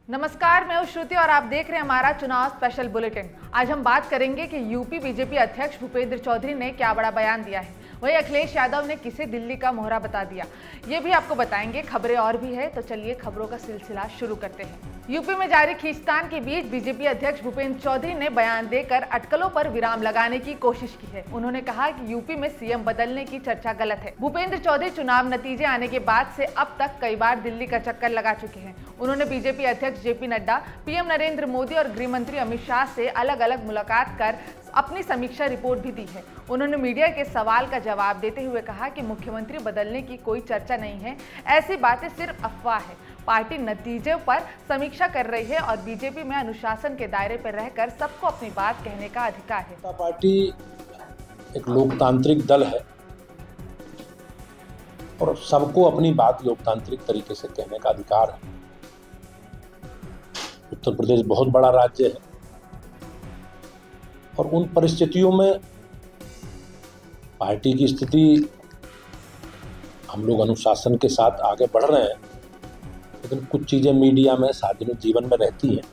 नमस्कार, मैं हूं श्रुति और आप देख रहे हैं हमारा चुनाव स्पेशल बुलेटिन। आज हम बात करेंगे कि यूपी बीजेपी अध्यक्ष भूपेंद्र चौधरी ने क्या बड़ा बयान दिया है, वहीं अखिलेश यादव ने किसे दिल्ली का मोहरा बता दिया, ये भी आपको बताएंगे। खबरें और भी है, तो चलिए खबरों का सिलसिला शुरू करते हैं। यूपी में जारी खींचतान के बीच बीजेपी अध्यक्ष भूपेंद्र चौधरी ने बयान देकर अटकलों पर विराम लगाने की कोशिश की है। उन्होंने कहा कि यूपी में सीएम बदलने की चर्चा गलत है। भूपेंद्र चौधरी चुनाव नतीजे आने के बाद से अब तक कई बार दिल्ली का चक्कर लगा चुके हैं। उन्होंने बीजेपी अध्यक्ष जेपी नड्डा, पीएम नरेंद्र मोदी और गृह मंत्री अमित शाह से अलग अलग मुलाकात कर अपनी समीक्षा रिपोर्ट भी दी है। उन्होंने मीडिया के सवाल का जवाब देते हुए कहा कि मुख्यमंत्री बदलने की कोई चर्चा नहीं है, ऐसी बातें सिर्फ अफवाह है। पार्टी नतीजों पर समीक्षा कर रही है और बीजेपी में अनुशासन के दायरे पर रहकर सबको अपनी बात कहने का अधिकार है। पार्टी एक लोकतांत्रिक दल है और सबको अपनी बात लोकतांत्रिक तरीके से कहने का अधिकार है। उत्तर प्रदेश बहुत बड़ा राज्य है और उन परिस्थितियों में पार्टी की स्थिति, हम लोग अनुशासन के साथ आगे बढ़ रहे हैं, लेकिन कुछ चीज़ें मीडिया में सार्वजनिक जीवन में रहती हैं।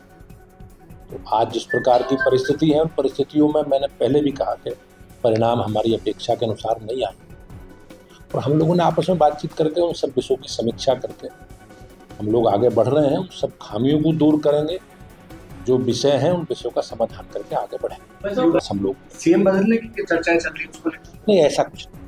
तो आज जिस प्रकार की परिस्थिति है, उन परिस्थितियों में मैंने पहले भी कहा कि परिणाम हमारी अपेक्षा के अनुसार नहीं आए और हम लोगों ने आपस में बातचीत करके उन सब विषयों की समीक्षा करके हम लोग आगे बढ़ रहे हैं। उन सब खामियों को दूर करेंगे, जो विषय हैं उन विषयों का समाधान करके आगे बढ़ेंगे। हम लोग सीएम बदलने की चर्चाएं चल रही है, नहीं, ऐसा कुछ नहीं।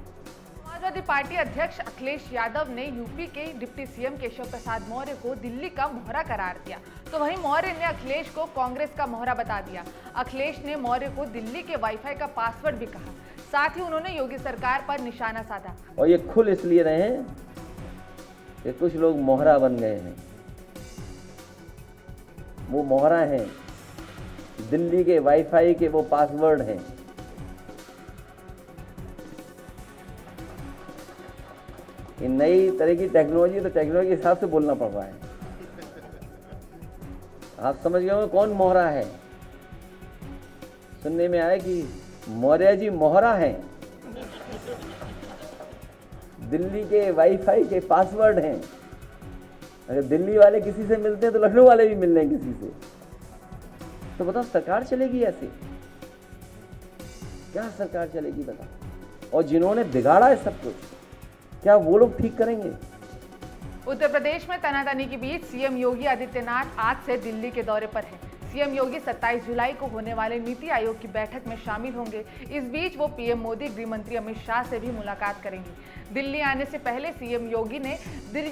समाजवादी पार्टी अध्यक्ष अखिलेश यादव ने यूपी के डिप्टी सीएम केशव प्रसाद मौर्य को दिल्ली का मोहरा करार दिया, तो वहीं मौर्य ने अखिलेश को कांग्रेस का मोहरा बता दिया। अखिलेश ने मौर्य को दिल्ली के वाईफाई का पासवर्ड भी कहा। साथ ही उन्होंने योगी सरकार पर निशाना साधा। और ये खुल इसलिए रहे हैं कि कुछ लोग मोहरा बन गए हैं। वो मोहरा हैं, दिल्ली के वाईफाई के वो पासवर्ड हैं। ये नई तरह की टेक्नोलॉजी, तो टेक्नोलॉजी के हिसाब से बोलना पड़ रहा है। आप समझ गए हो कौन मोहरा है? सुनने में आया कि मौर्य जी मोहरा हैं, दिल्ली के वाईफाई के पासवर्ड हैं। अगर दिल्ली वाले किसी से मिलते हैं तो लखनऊ वाले भी मिल रहे हैं किसी से। तो बताओ सरकार चलेगी ऐसे? क्या सरकार चलेगी बताओ? और जिन्होंने बिगाड़ा है सब कुछ, क्या वो लोग ठीक करेंगे? उत्तर प्रदेश में तनातनी के बीच सीएम योगी आदित्यनाथ आज से दिल्ली के दौरे पर हैं। सीएम योगी 27 जुलाई को होने वाले नीति आयोग की बैठक में शामिल होंगे। इस बीच वो पीएम मोदी, गृह मंत्री अमित शाह से भी मुलाकात करेंगे। दिल्ली आने से पहले सीएम योगी ने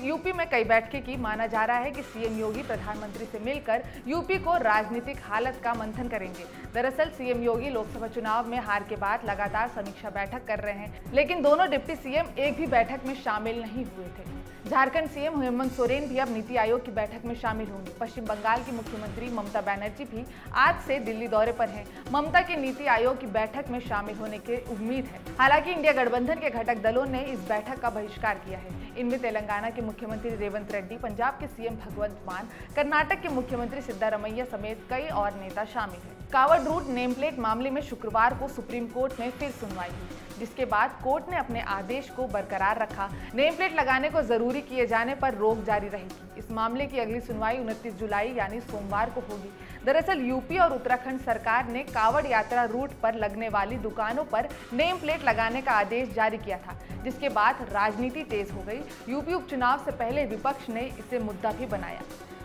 यूपी में कई बैठकें की। माना जा रहा है कि सीएम योगी प्रधानमंत्री से मिलकर यूपी को राजनीतिक हालत का मंथन करेंगे। दरअसल सीएम योगी लोकसभा चुनाव में हार के बाद लगातार समीक्षा बैठक कर रहे हैं, लेकिन दोनों डिप्टी सीएम एक भी बैठक में शामिल नहीं हुए थे। झारखंड सीएम हेमंत सोरेन भी अब नीति आयोग की बैठक में शामिल होंगे। पश्चिम बंगाल की मुख्यमंत्री ममता बनर्जी भी आज से दिल्ली दौरे पर हैं। ममता के नीति आयोग की बैठक में शामिल होने की उम्मीद है। हालांकि इंडिया गठबंधन के घटक दलों ने इस बैठक का बहिष्कार किया है। इनमें तेलंगाना के मुख्यमंत्री रेवंत रेड्डी, पंजाब के सीएम भगवंत मान, कर्नाटक के मुख्यमंत्री सिद्धारमैया समेत कई और नेता शामिल हैं। कावड़ रूट नेम प्लेट मामले में शुक्रवार को सुप्रीम कोर्ट में फिर सुनवाई हुई, जिसके बाद कोर्ट ने अपने आदेश को बरकरार रखा। नेम प्लेट लगाने को जरूरी किए जाने पर रोक जारी रहेगी। इस मामले की अगली सुनवाई 29 जुलाई यानी सोमवार को होगी। दरअसल यूपी और उत्तराखंड सरकार ने कावड़ यात्रा रूट पर लगने वाली दुकानों पर नेम प्लेट लगाने का आदेश जारी किया था, जिसके बाद राजनीति तेज हो गई। यूपी उपचुनाव से पहले विपक्ष ने इसे मुद्दा भी बनाया।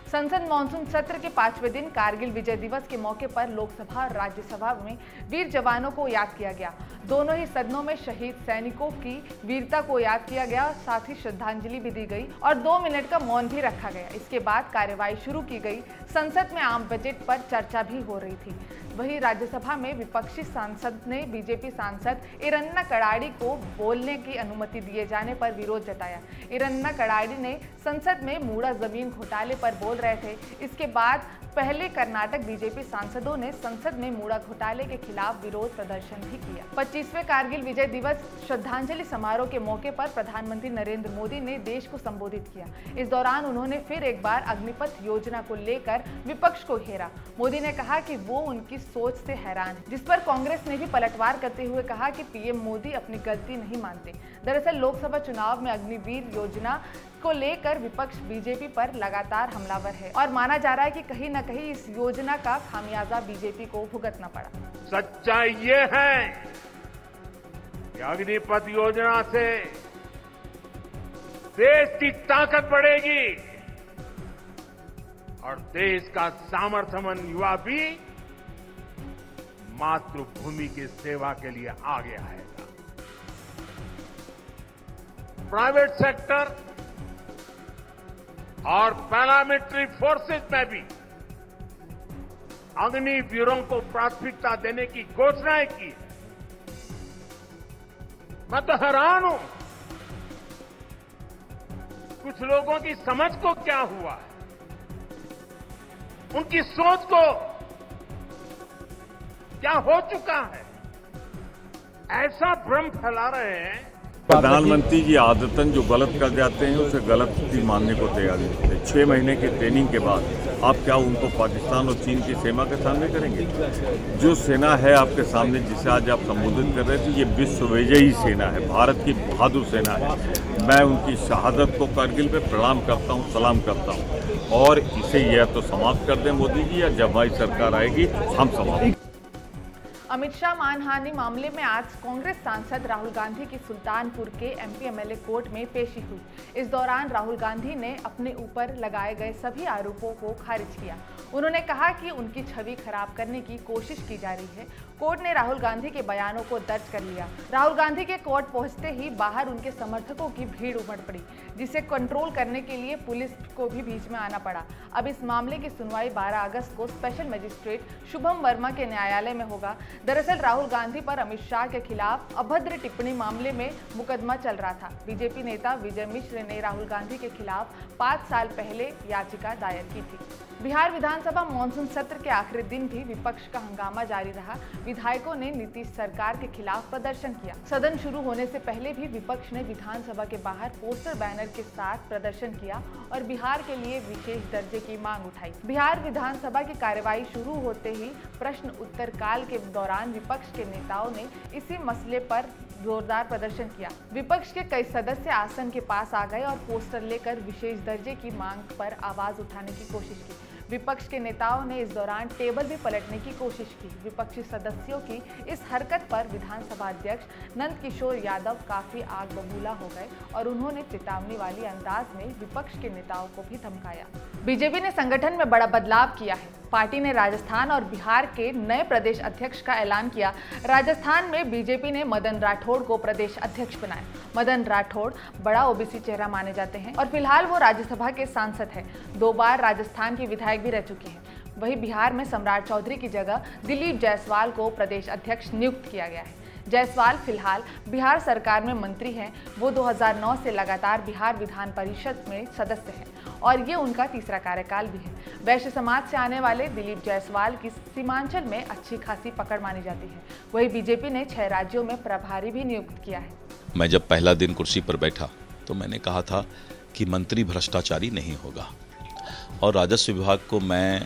संसद मानसून सत्र के 5वें दिन कारगिल विजय दिवस के मौके पर लोकसभा और राज्यसभा में वीर जवानों को याद किया गया। दोनों ही सदनों में शहीद सैनिकों की वीरता को याद किया गया, साथ ही श्रद्धांजलि भी दी गई और 2 मिनट का मौन भी रखा गया। इसके बाद कार्यवाही शुरू की गई। संसद में आम बजट पर चर्चा भी हो रही थी। वहीं राज्यसभा में विपक्षी सांसद ने बीजेपी सांसद इरन्ना कड़ाड़ी को बोलने की अनुमति दिए जाने पर विरोध जताया। इरन्ना कड़ाड़ी ने संसद में मूड़ा जमीन घोटाले पर बोल रहे थे। इसके बाद पहले कर्नाटक बीजेपी सांसदों ने संसद में मूड़ा घोटाले के खिलाफ विरोध प्रदर्शन भी किया। 25वें कारगिल विजय दिवस श्रद्धांजलि समारोह के मौके पर प्रधानमंत्री नरेंद्र मोदी ने देश को संबोधित किया। इस दौरान उन्होंने फिर एक बार अग्निपथ योजना को लेकर विपक्ष को घेरा। मोदी ने कहा कि वो उनकी सोच से हैरान है, जिस पर कांग्रेस ने भी पलटवार करते हुए कहा कि पीएम मोदी अपनी गलती नहीं मानते। दरअसल लोकसभा चुनाव में अग्निवीर योजना को लेकर विपक्ष बीजेपी पर लगातार हमलावर है और माना जा रहा है कि कहीं न कहीं इस योजना का खामियाजा बीजेपी को भुगतना पड़ा। सच्चाई ये है कि अग्निपथ योजना से देश की ताकत बढ़ेगी और देश का सामर्थ्यवान युवा भी मातृभूमि की सेवा के लिए आगे आएगा। प्राइवेट सेक्टर और पैरामिलिट्री फोर्सेस में भी अग्निवीरों को प्राथमिकता देने की घोषणाएं की। मैं तो हैरान हूं, कुछ लोगों की समझ को क्या हुआ है, उनकी सोच को क्या हो चुका है, ऐसा भ्रम फैला रहे हैं। प्रधानमंत्री जी आदतन जो गलत कर जाते हैं उसे गलत ही मानने को तैयार नहीं होते। 6 महीने की ट्रेनिंग के बाद आप क्या उनको पाकिस्तान और चीन की सेना के सामने करेंगे? जो सेना है आपके सामने, जिसे आज आप संबोधित कर रहे थे, ये विश्व विजयी सेना है, भारत की बहादुर सेना है। मैं उनकी शहादत को कारगिल पे प्रणाम करता हूँ, सलाम करता हूँ और इसे यह तो समाप्त कर दें मोदी जी, या जब हमारी सरकार आएगी हम समाप्त। अमित शाह मानहानि मामले में आज कांग्रेस सांसद राहुल गांधी की सुल्तानपुर के एमपी एमएलए कोर्ट में पेशी हुई। इस दौरान राहुल गांधी ने अपने ऊपर लगाए गए सभी आरोपों को खारिज किया। उन्होंने कहा कि उनकी छवि खराब करने की कोशिश की जा रही है। कोर्ट ने राहुल गांधी के बयानों को दर्ज कर लिया। राहुल गांधी के कोर्ट पहुंचते ही बाहर उनके समर्थकों की भीड़ उमड़ पड़ी, जिसे कंट्रोल करने के लिए पुलिस को भी बीच में आना पड़ा। अब इस मामले की सुनवाई 12 अगस्त को स्पेशल मजिस्ट्रेट शुभम वर्मा के न्यायालय में होगा। दरअसल राहुल गांधी पर अमित शाह के खिलाफ अभद्र टिप्पणी मामले में मुकदमा चल रहा था। बीजेपी नेता विजय मिश्र ने राहुल गांधी के खिलाफ 5 साल पहले याचिका दायर की थी। बिहार विधानसभा मानसून सत्र के आखिरी दिन भी विपक्ष का हंगामा जारी रहा। विधायकों ने नीतीश सरकार के खिलाफ प्रदर्शन किया। सदन शुरू होने से पहले भी विपक्ष ने विधानसभा के बाहर पोस्टर बैनर के साथ प्रदर्शन किया और बिहार के लिए विशेष दर्जे की मांग उठाई। बिहार विधानसभा की कार्यवाही शुरू होते ही प्रश्न उत्तर काल के दौरान विपक्ष के नेताओं ने इसी मसले पर जोरदार प्रदर्शन किया। विपक्ष के कई सदस्य आसन के पास आ गए और पोस्टर लेकर विशेष दर्जे की मांग पर आवाज उठाने की कोशिश की। विपक्ष के नेताओं ने इस दौरान टेबल भी पलटने की कोशिश की। विपक्षी सदस्यों की इस हरकत पर विधानसभा अध्यक्ष नंद किशोर यादव काफी आग बबूला हो गए और उन्होंने चेतावनी वाली अंदाज में विपक्ष के नेताओं को भी धमकाया। बीजेपी ने संगठन में बड़ा बदलाव किया है। पार्टी ने राजस्थान और बिहार के नए प्रदेश अध्यक्ष का ऐलान किया। राजस्थान में बीजेपी ने मदन राठौड़ को प्रदेश अध्यक्ष बनाया। मदन राठौड़ बड़ा ओबीसी चेहरा माने जाते हैं और फिलहाल वो राज्यसभा के सांसद हैं। 2 बार राजस्थान के विधायक भी रह चुके हैं। वहीं बिहार में सम्राट चौधरी की जगह दिलीप जायसवाल को प्रदेश अध्यक्ष नियुक्त किया गया है। जायसवाल फिलहाल बिहार सरकार में मंत्री हैं। वो 2009 से लगातार बिहार विधान परिषद में सदस्य हैं और ये उनका तीसरा कार्यकाल भी है। वैश्य समाज से आने वाले दिलीप जायसवाल की सीमांचल में अच्छी खासी पकड़ मानी जाती है। वहीं बीजेपी ने 6 राज्यों में प्रभारी भी नियुक्त किया है। मैं जब पहला दिन कुर्सी पर बैठा तो मैंने कहा था कि मंत्री भ्रष्टाचारी नहीं होगा और राजस्व विभाग को मैं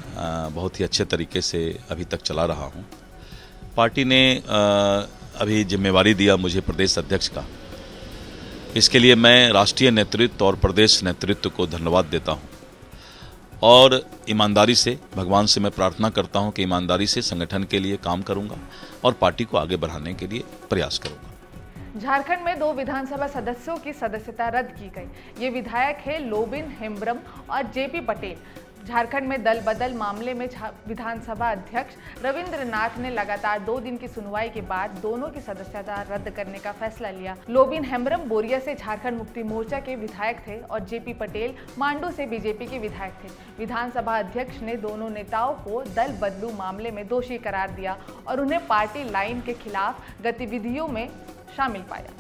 बहुत ही अच्छे तरीके से अभी तक चला रहा हूँ। पार्टी ने अभी जिम्मेवारी दिया मुझे प्रदेश अध्यक्ष का। इसके लिए मैं राष्ट्रीय नेतृत्व और प्रदेश नेतृत्व को धन्यवाद देता हूं और ईमानदारी से भगवान से मैं प्रार्थना करता हूं कि ईमानदारी से संगठन के लिए काम करूंगा और पार्टी को आगे बढ़ाने के लिए प्रयास करूंगा। झारखंड में 2 विधानसभा सदस्यों की सदस्यता रद्द की गई। ये विधायक है लोबिन हेम्ब्रम और जेपी पटेल। झारखंड में दल बदल मामले में विधानसभा अध्यक्ष रविंद्र नाथ ने लगातार 2 दिन की सुनवाई के बाद दोनों की सदस्यता रद्द करने का फैसला लिया। लोबिन हेम्ब्रम बोरिया से झारखंड मुक्ति मोर्चा के विधायक थे और जेपी पटेल मांडू से बीजेपी के विधायक थे। विधानसभा अध्यक्ष ने दोनों नेताओं को दल बदलू मामले में दोषी करार दिया और उन्हें पार्टी लाइन के खिलाफ गतिविधियों में शामिल पाया।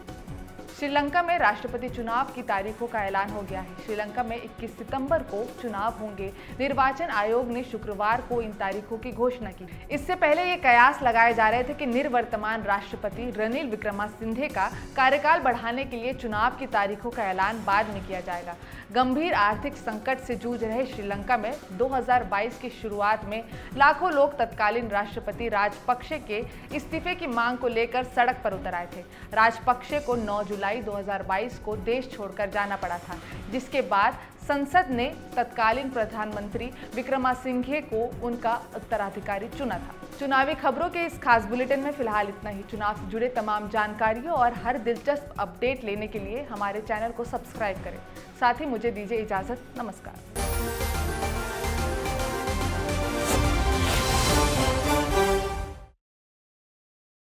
श्रीलंका में राष्ट्रपति चुनाव की तारीखों का ऐलान हो गया है। श्रीलंका में 21 सितंबर को चुनाव होंगे। निर्वाचन आयोग ने शुक्रवार को इन तारीखों की घोषणा की। इससे पहले ये कयास लगाए जा रहे थे कि निवर्तमान राष्ट्रपति रनिल विक्रमसिंघे का कार्यकाल बढ़ाने के लिए चुनाव की तारीखों का ऐलान बाद में किया जाएगा। गंभीर आर्थिक संकट से जूझ रहे श्रीलंका में 2022 की शुरुआत में लाखों लोग तत्कालीन राष्ट्रपति राजपक्षे के इस्तीफे की मांग को लेकर सड़क पर उतर आए थे। राजपक्षे को 9 जुलाई 2022 को देश छोड़कर जाना पड़ा था, जिसके बाद संसद ने तत्कालीन प्रधानमंत्री विक्रमसिंघे को उनका उत्तराधिकारी चुना था। चुनावी खबरों के इस खास बुलेटिन में फिलहाल इतना ही। चुनाव से जुड़े तमाम जानकारियों और हर दिलचस्प अपडेट लेने के लिए हमारे चैनल को सब्सक्राइब करें। साथ ही मुझे दीजिए इजाजत। नमस्कार।